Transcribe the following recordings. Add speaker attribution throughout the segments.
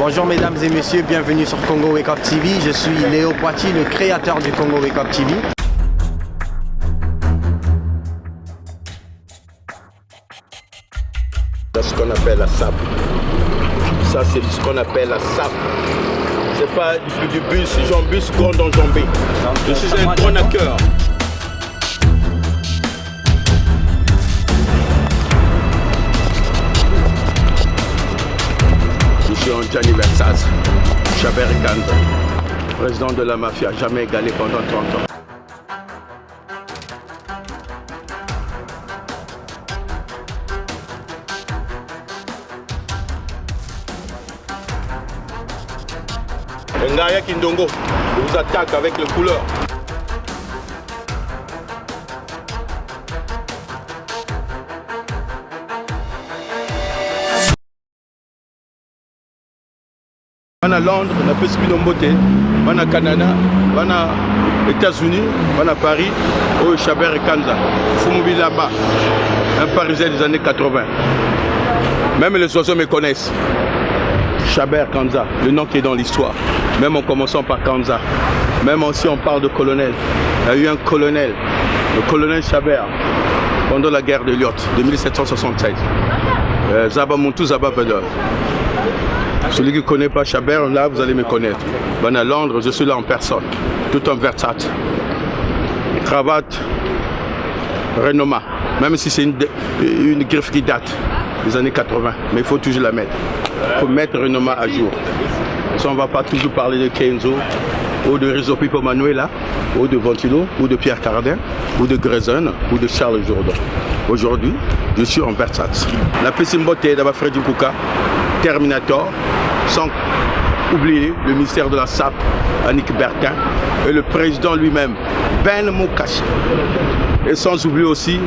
Speaker 1: Bonjour mesdames et messieurs, bienvenue sur Congo Wake Up TV. Je suis Léo Poiti, le créateur du Congo Wake Up TV.
Speaker 2: C'est ce qu'on appelle la sape. Ça, c'est ce qu'on appelle la sape. C'est pas du bus, jambus, corne enjambée. Je suis un bon hacker. Je suis Gianni Versace, Chabert Kanza, président de la mafia, jamais égalé pendant 30 ans. Ngaya Kindongo, je vous attaque avec le couleur. On a Londres, on a Pesquilomboté, on a Canada, on a États-Unis, on a Paris, au Chabert et Kanza, Fumoubi là-bas, un Parisien des années 80. Même les oiseaux me connaissent. Chabert Kanza, le nom qui est dans l'histoire, même en commençant par Kanza, même si on parle de colonel, il y a eu un colonel, le colonel Chabert, pendant la guerre de Lyotte de 1776, Zaba Muntu Zaba Vedor. Celui qui ne connaît pas Chabert, là vous allez me connaître. Ben à Londres, je suis là en personne, tout en Versace, cravate, Renoma, même si c'est une griffe qui date des années 80, mais il faut toujours la mettre. Il faut mettre Renoma à jour. On ne va pas toujours parler de Kenzo, ou de Rizzo Pipo Manuela, ou de Ventilo, ou de Pierre Cardin, ou de Grayson, ou de Charles Jourdan. Aujourd'hui, je suis en Versace. La Pessimboté d'abord Freddy Kouka, Terminator, sans oublier le ministère de la SAP, Annick Bertin, et le président lui-même, Ben Moukachi. Et sans oublier aussi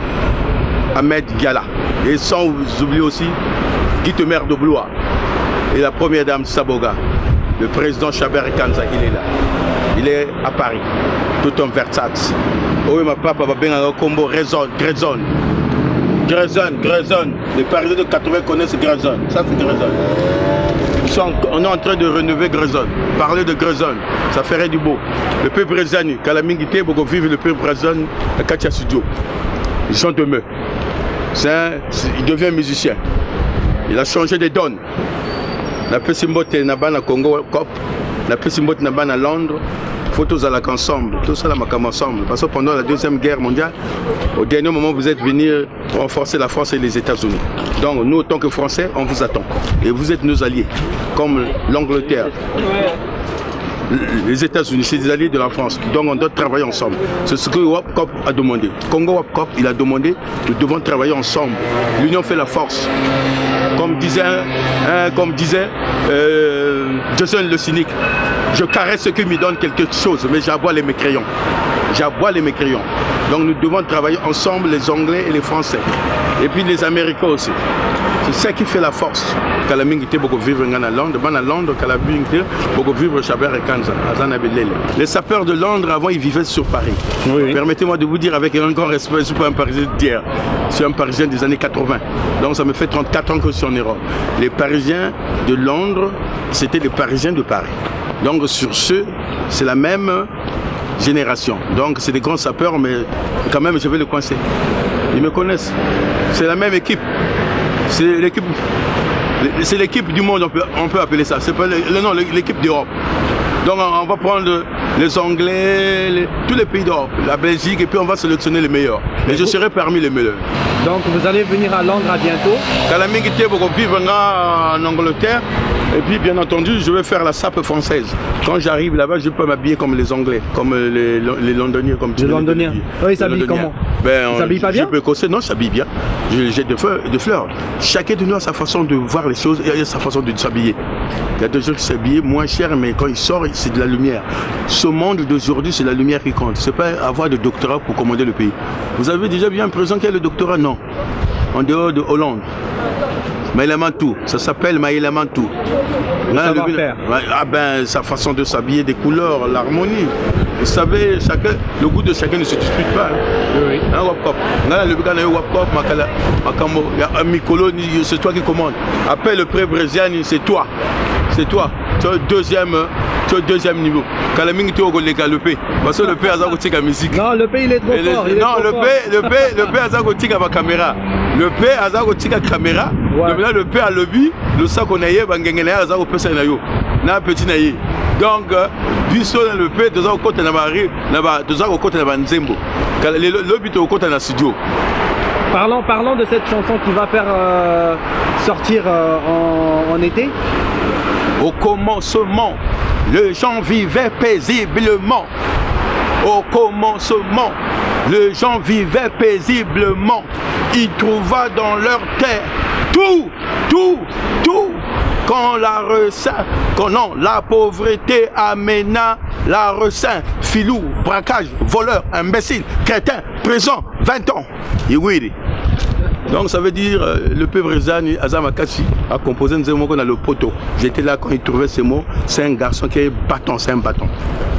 Speaker 2: Ahmed Diala. Et sans oublier aussi Guy Temer de Blois. Et la première dame Saboga, le président Chabert Kanza, il est là. Il est à Paris, tout en Versace. Oui, ma papa va bien un combo Grayson. Les Parisiens de 80 connaissent Grayson. Ça, c'est Grayson. On est en train de rénover Grayson. Parler de Grayson, ça ferait du beau. Le peuple brésilien, Kalamingité, beaucoup vivre le peuple brésilien à Katia Studio. Ils sont heureux. Il devient musicien. Il a changé des donnes. La Pessimbote n'a pas na Congo Cop, la Pessimbote n'a pas na Londres. Photos à la ensemble, tout ça là ensemble. Parce que pendant la Deuxième Guerre mondiale, au dernier moment, vous êtes venus renforcer la France et les États-Unis. Donc nous, en tant que Français, on vous attend. Et vous êtes nos alliés, comme l'Angleterre. Les États-Unis, c'est des alliés de la France. Donc on doit travailler ensemble. C'est ce que WAPCOP a demandé. Congo WAPCOP, il a demandé, nous devons travailler ensemble. L'union fait la force. Comme disait Jason le cynique, je caresse ceux qui me donnent quelque chose, mais j'aboie les mécréants. Donc nous devons travailler ensemble, les Anglais et les Français. Et puis les Américains aussi. C'est ça qui fait la force. Kalamingité beaucoup vivre à Londres, Kalamingité beaucoup vivre Chabert et Kanza, Les sapeurs de Londres avant ils vivaient sur Paris. Oui. Permettez-moi de vous dire avec un grand respect, je ne suis pas un Parisien d'hier, je suis un Parisien des années 80. Donc ça me fait 34 ans que je suis en Europe. Les Parisiens de Londres, c'était les Parisiens de Paris. Donc sur ce, c'est la même génération. Donc c'est des grands sapeurs, mais quand même je vais les coincer. Ils me connaissent. C'est la même équipe. C'est l'équipe du monde, on peut appeler ça. C'est pas l'équipe d'Europe. Donc on va prendre les Anglais, tous les pays d'Europe, la Belgique, et puis on va sélectionner les meilleurs. Mais je serai parmi les meilleurs.
Speaker 3: Donc vous allez venir à Londres à bientôt.
Speaker 2: Kalamingité pour vivre en Angleterre. Et puis bien entendu, je vais faire la sape française. Quand j'arrive là-bas, je peux m'habiller comme les Anglais, comme les Londoniens. Comme
Speaker 3: les Londoniens. Oui, ils s'habillent comment? Ils s'habillent pas bien?
Speaker 2: Je peux écossais, non, je s'habille bien. Je jette de fleurs. Chacun de nous a sa façon de voir les choses et a sa façon de s'habiller. Il y a des gens qui s'habillent moins cher, mais quand ils sortent, c'est de la lumière. Ce monde d'aujourd'hui, c'est la lumière qui compte. C'est pas avoir de doctorat pour commander le pays. Vous avez déjà bien présent quel est le doctorat? Non. En dehors de Hollande. Maïla Mantou, ça s'appelle Maïla Mantou. Ah ben, sa façon de s'habiller, des couleurs, l'harmonie. Vous savez, le goût de chacun ne se dispute pas. Oui. Un Wapcop. Le gars a un Wapcop, il y a un Mikolo, c'est toi qui commandes. Après le pré brésilien, c'est toi. c'est toi. Tu es au deuxième niveau. Quand la mingi tu au le P. Parce que le P a zagoti la musique.
Speaker 3: Non, le P il est trop fort.
Speaker 2: Non, le P a zagoti la caméra. Le P a zagoti la caméra. Le P a lobby, le sac qu'on a eu, bangengena a zagoti pesa na yo. Na petit na yi. Donc, biso le P deux ans au côté na bari, deux ans au côté na banzembo. Le lobby au côté na studio.
Speaker 3: Parlons de cette chanson qui va faire sortir en été.
Speaker 2: Au commencement, les gens vivaient paisiblement. Au commencement, les gens vivaient paisiblement. Ils trouvaient dans leur terre tout. Quand la pauvreté amena la recin, filou, braquage, voleur, imbécile, crétin, prison, 20 ans. Iwiri. Donc ça veut dire le peuple Rezani Azamakassi a composé un mot qu'on a le poteau. J'étais là quand il trouvait ces mots. C'est un garçon qui est bâton, c'est un bâton.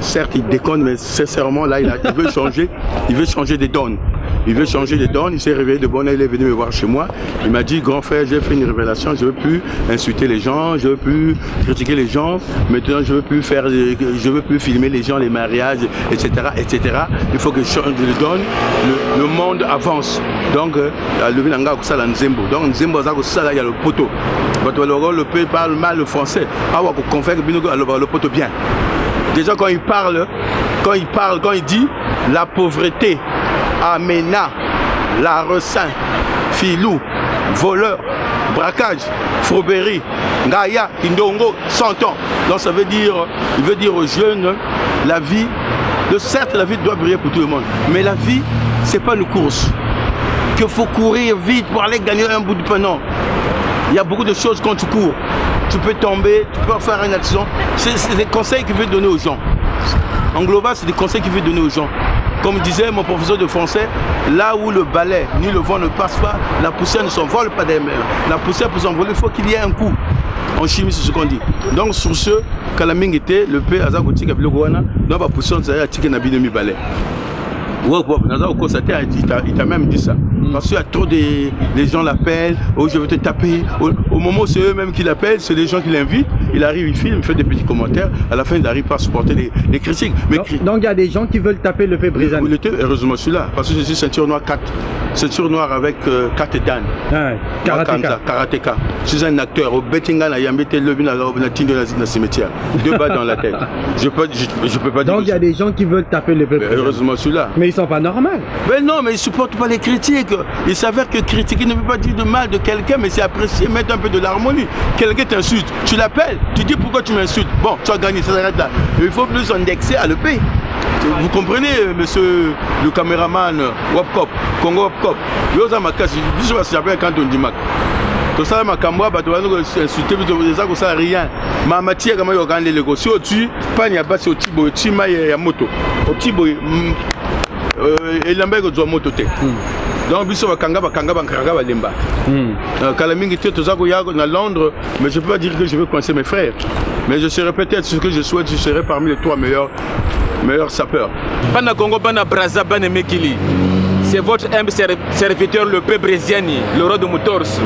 Speaker 2: Certes il déconne, mais sincèrement là il veut changer des donnes. Il veut changer des donnes, il s'est réveillé de bonne heure, il est venu me voir chez moi. Il m'a dit, grand frère, j'ai fait une révélation, je ne veux plus insulter les gens, je ne veux plus critiquer les gens, maintenant je ne veux plus filmer les gens, les mariages, etc. Il faut que je change de donne, le monde avance. Donc, le Nanga ça la Nzembo. Donc Nzembo ça là il y a le poteau. Le peuple parle mal le français. Ah ouais, pour confère que le poteau bien. Déjà quand il dit la pauvreté amena, la recin, filou, voleur, braquage, fourberie, ngaya, indongo, 100 ans. Donc ça veut dire, il veut dire aux jeunes, la vie, certes la vie doit briller pour tout le monde, mais la vie, c'est pas une course. Qu'il faut courir vite pour aller gagner un bout de pain. Non. Il y a beaucoup de choses quand tu cours. Tu peux tomber, tu peux faire un accident. C'est des conseils qu'il veut donner aux gens. En global, c'est des conseils qu'il veut donner aux gens. Comme disait mon professeur de français, là où le balai ni le vent ne passent pas, la poussière ne s'envole pas des mers. La poussière pour s'envoler, il faut qu'il y ait un coup. En chimie, c'est ce qu'on dit. Donc sur ce, quand la mingue était, le P a zagoti kabilo goana, donc la poussière ça a tiré nabi demi balai. Il t'a même dit ça. Parce qu'il y a trop les gens l'appellent, oh je veux te taper. Au moment où c'est eux-mêmes qui l'appellent, c'est les gens qui l'invitent. Il arrive, il filme, il fait des petits commentaires. À la fin, il n'arrive pas à supporter les critiques. Mais
Speaker 3: donc il y a des gens qui veulent taper le P Rezani.
Speaker 2: Heureusement, celui-là. Parce que je suis ceinture noire 4. Ceinture noire avec 4 dan. Karatéka. Je suis un acteur. Au Bettingan, il y a un cimetière. 2 balles dans la tête. Je peux pas dire.
Speaker 3: Donc il y a des gens qui veulent taper le P Rezani.
Speaker 2: Heureusement, celui-là.
Speaker 3: Mais ils sont pas normaux.
Speaker 2: Mais non, mais ils supportent pas les critiques. Il s'avère que critiquer ne veut pas dire de mal de quelqu'un, mais c'est apprécier, mettre un peu de l'harmonie. Quelqu'un t'insulte, tu l'appelles, tu dis pourquoi tu m'insultes. Bon, tu as gagné, ça s'arrête là. Mais il faut plus indexer à le payer. Vous comprenez, monsieur le caméraman Wapcop, Congo Wapcop. Je sais pas quand on dit Mac. Tout ça, ma caméra, tu vas nous insulter, vous ça rien. Ma matière, comment vous regardez les gosses. Si tu pas n'y a pas au Tibo, tu m'as y a moto. Au Tibo, et l'ambert doit moto. Donc, biso bakanga lemba. Kalamingi tout ça à Londres, mais je peux pas dire que je veux coincer mes frères. Mais je serai peut-être ce que je souhaite, je serai parmi les 3 meilleurs sapeurs.
Speaker 4: Bana Congo, Bana Brazza, Bana Mekili. C'est votre humble serviteur, le P Breziani, le roi de Motors.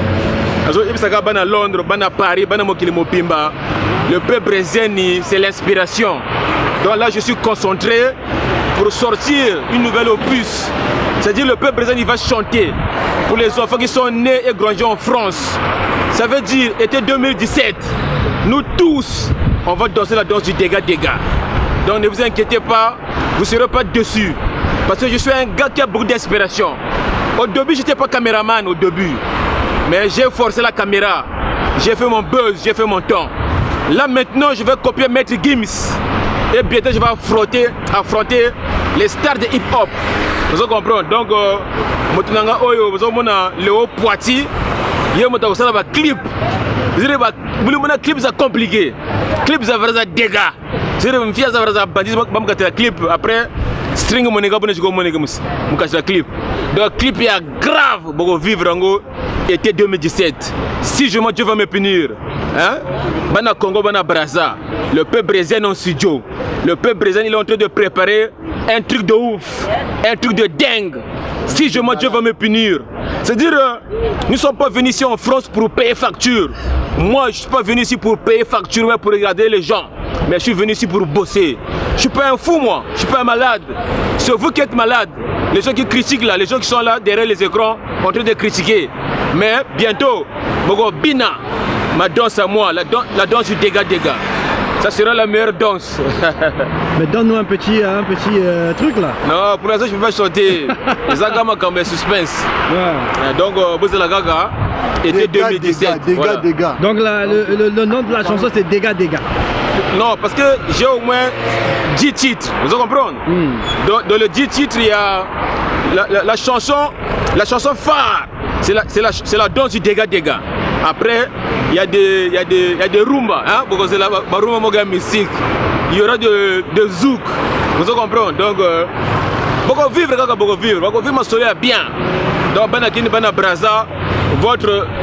Speaker 4: Bana Londres, Bana Paris, Bana Mokili Mopimba. Le P Breziani, c'est l'inspiration. Donc là, je suis concentré pour sortir une nouvelle opus. C'est-à-dire le peuple brésilien va chanter pour les enfants qui sont nés et grandis en France. Ça veut dire, été 2017, nous tous, on va danser la danse du dégât. Donc ne vous inquiétez pas, vous ne serez pas dessus. Parce que je suis un gars qui a beaucoup d'inspiration. Au début, je n'étais pas caméraman au début. Mais j'ai forcé la caméra. J'ai fait mon buzz, j'ai fait mon temps. Là maintenant, je vais copier Maître Gims. Et bientôt, je vais affronter les stars de hip-hop. Vous comprenez? Donc, maintenant, vous avez Léo Poiti, il y a un clip. Vous avez un clip compliqué. Clip, ça va faire des dégâts. Vous avez un clip. Après, string mon nègre, mon clip. Donc, clip est grave pour vivre en été 2017. Si je m'en Dieu va me punir. Hein? Bana Congo, Bana Brazza. Le peuple brésilien en studio. Le peuple brésilien il est en train de préparer un truc de ouf, un truc de dingue. Si je m'en Dieu va me punir. C'est-à-dire, nous ne sommes pas venus ici en France pour payer facture. Moi, je ne suis pas venu ici pour payer facture, mais pour regarder les gens. Mais je suis venu ici pour bosser. Je ne suis pas un fou, moi. Je ne suis pas un malade. C'est vous qui êtes malade. Les gens qui critiquent là, les gens qui sont là derrière les écrans, en train de critiquer. Mais bientôt, Bogo Bina, ma danse à moi, la danse du dégât. Ça sera la meilleure danse.
Speaker 3: Mais donne-nous un petit truc là.
Speaker 4: Non, pour l'instant, je ne peux pas chanter. Les agama comme un suspense.
Speaker 3: Ouais.
Speaker 4: Donc, Bosse la Gaga était 2017.
Speaker 1: Dégâts.
Speaker 3: Donc le nom de la chanson c'est Dégâts.
Speaker 4: Non, parce que j'ai au moins 10 titres, vous comprenez? Dans le 10 titres, il y a la chanson phare, c'est la danse du dégât. Après, il y a des rumba, hein, parce que c'est la rumba moga mystique. Il y aura de zouk, vous comprenez? Donc, beaucoup vivre ma soleil bien. Donc, Banakini Bana Braza,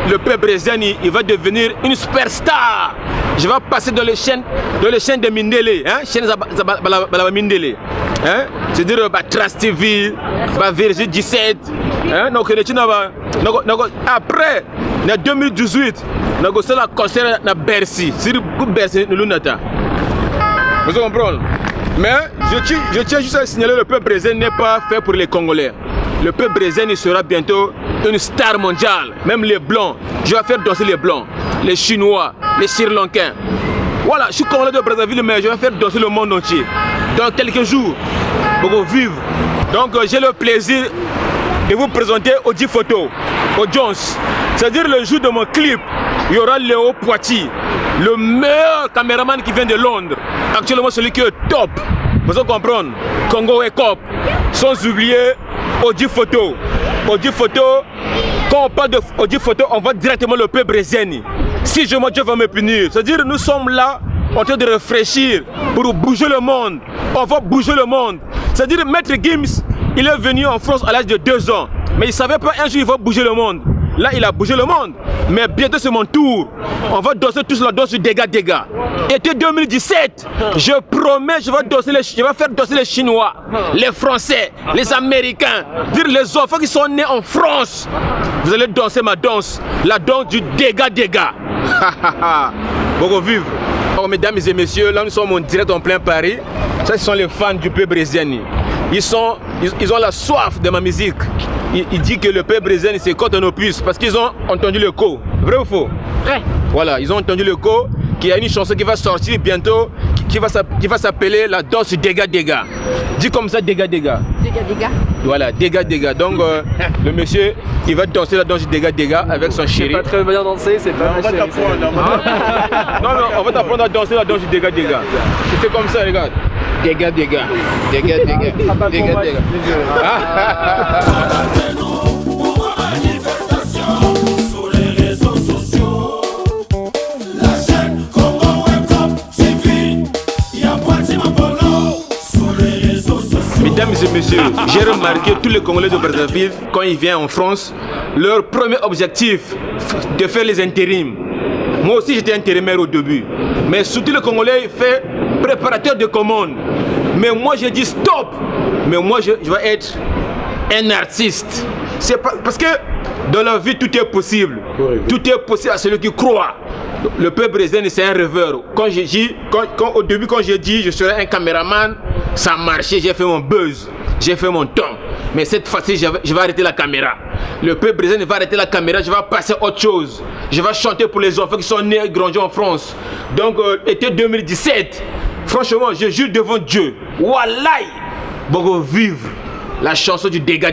Speaker 4: le peuple brésilien, il va devenir une superstar. Je vais passer dans les chaînes de Mindele, hein, chaînes de Mindele, hein, c'est-à-dire Trace TV, Virgin 17, hein, donc après, en 2018, nous avons un concert à Bercy, c'est Bercy, vous comprenez? Mais je tiens juste à signaler, le peuple brésilien n'est pas fait pour les Congolais. Le peuple brésilien sera bientôt une star mondiale, même les Blancs. Je vais faire danser les Blancs, les Chinois, les Sri Lankais. Voilà, je suis Congolais de Brazzaville, mais je vais faire danser le monde entier. Dans quelques jours, pour vivre. Donc j'ai le plaisir de vous présenter Audi Photo, Audience. C'est-à-dire le jour de mon clip, il y aura Léo Poitiers, le meilleur caméraman qui vient de Londres. Actuellement celui qui est top. Vous comprenez? Congo Wake Up. Sans oublier Audi Photo. Audi Photo, quand on parle de Audi Photo, on va directement le peuple brésilien. Si je m'en Dieu va me punir. C'est-à-dire nous sommes là en train de réfléchir pour bouger le monde. On va bouger le monde. C'est-à-dire Maître Gims, il est venu en France à l'âge de 2 ans. Mais il ne savait pas un jour il va bouger le monde. Là il a bougé le monde. Mais bientôt c'est mon tour. On va danser tous la danse du dégât. Été 2017, je promets, je vais faire danser les Chinois, les Français, les Américains, dire les enfants qui sont nés en France. Vous allez danser ma danse, la danse du dégât. Bon vivre. Oh, mesdames et messieurs, là nous sommes en direct en plein Paris. Ça, ce sont les fans du peuple brésilien. Ils ont la soif de ma musique. Il dit que le peuple brésilien c'est contre nos puces parce qu'ils ont entendu le co. Vrai ou faux? Vrai. Voilà, ils ont entendu le co, qu'il y a une chanson qui va sortir bientôt, qui va s'appeler la danse du dégât. Dis comme ça, dégât. Voilà, dégât. Donc le monsieur, il va danser la danse du dégât avec son chéri.
Speaker 3: C'est pas très bien danser, c'est pas
Speaker 4: on va t'apprendre. Non, on va t'apprendre à danser la danse du dégât. C'est comme ça, regarde. Dégât. Mesdames et messieurs, j'ai remarqué tous les Congolais de Brazzaville, quand ils viennent en France, leur premier objectif, de faire les intérims. Moi aussi j'étais intérimaire au début, mais surtout le Congolais fait préparateur de commandes. Mais moi j'ai dit stop, mais moi je vais être un artiste. C'est pas, parce que dans la vie tout est possible. Tout est possible à celui qui croit. Le peuple brésilien c'est un rêveur. Au début quand j'ai dit je serai un caméraman, ça a marché, j'ai fait mon buzz, j'ai fait mon temps. Mais cette fois-ci je vais arrêter la caméra. Le peuple brésilien va arrêter la caméra, je vais passer à autre chose. Je vais chanter pour les enfants qui sont nés et grandis en France. Donc été 2017, franchement je jure devant Dieu, wallahi, bon vivre la chanson du dégât.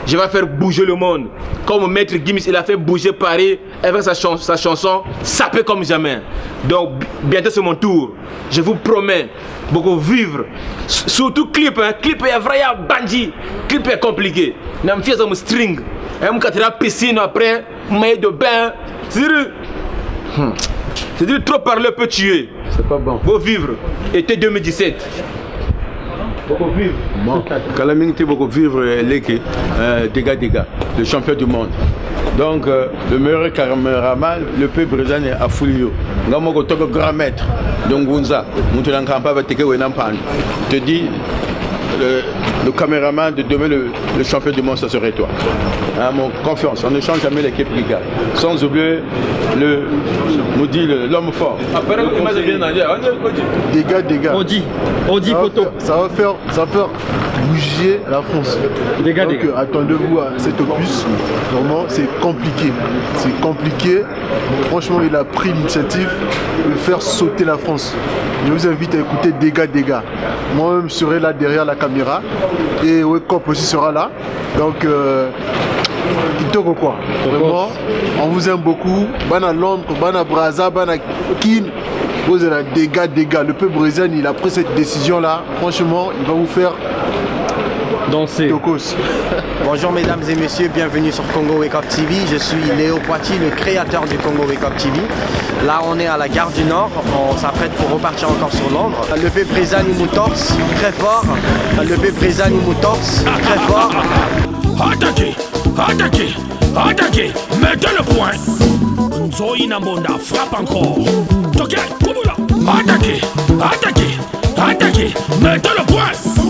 Speaker 4: Je vais faire bouger le monde. Comme Maître Gims, il a fait bouger Paris avec sa chanson sapée comme jamais. Donc bientôt c'est mon tour. Je vous promets, beaucoup vivre. Surtout clip, clip est vrai bandit. Clip est compliqué. Je me fais un string. Je me fais une piscine après, maillot de bain. C'est-à-dire trop parler peut tuer.
Speaker 3: C'est pas bon.
Speaker 4: Vous vivre. Été 2017.
Speaker 2: Beaucoup vivre. Bon, Kalamingti beaucoup vivre Leke, dégâts, le champion du monde. Donc, le meilleur caméraman, le peuple brésilien à Fulio. Ngamoko toko grand maître, donc Gunza, Moutulankampa va teke wenampan. Te dis, le caméraman de demain, le champion du monde, ça serait toi. Hein, mon confiance, on ne change jamais l'équipe qui gagne. Sans oublier l'homme fort.
Speaker 5: Dégâts.
Speaker 3: On dit photo.
Speaker 5: Ça va faire bouger la France.
Speaker 3: Dégâts.
Speaker 5: Attendez-vous à cet opus. Vraiment, c'est compliqué. Franchement, il a pris l'initiative de faire sauter la France. Je vous invite à écouter Dégâts. Moi-même, je serai là derrière la caméra. Et Wake Up aussi sera là. Donc, Kitoko quoi. Vraiment, on vous aime beaucoup. Bana Londres, Bana Brazza, Bana Kin. Vous avez Dégâts. Le peuple brésilien, il a pris cette décision-là. Franchement, il va vous faire
Speaker 3: danser.
Speaker 5: Tokos.
Speaker 1: Bonjour mesdames et messieurs, bienvenue sur Congo Wake Up TV. Je suis Léo Poitiers, le créateur du Congo Wake Up TV. Là on est à la gare du Nord, on s'apprête pour repartir encore sur Londres. Le peuple brésilien nous torse très fort.
Speaker 6: Attaquez, mettez le point. Nzoï Nambonda frappe encore. Attaquez, mettez le point.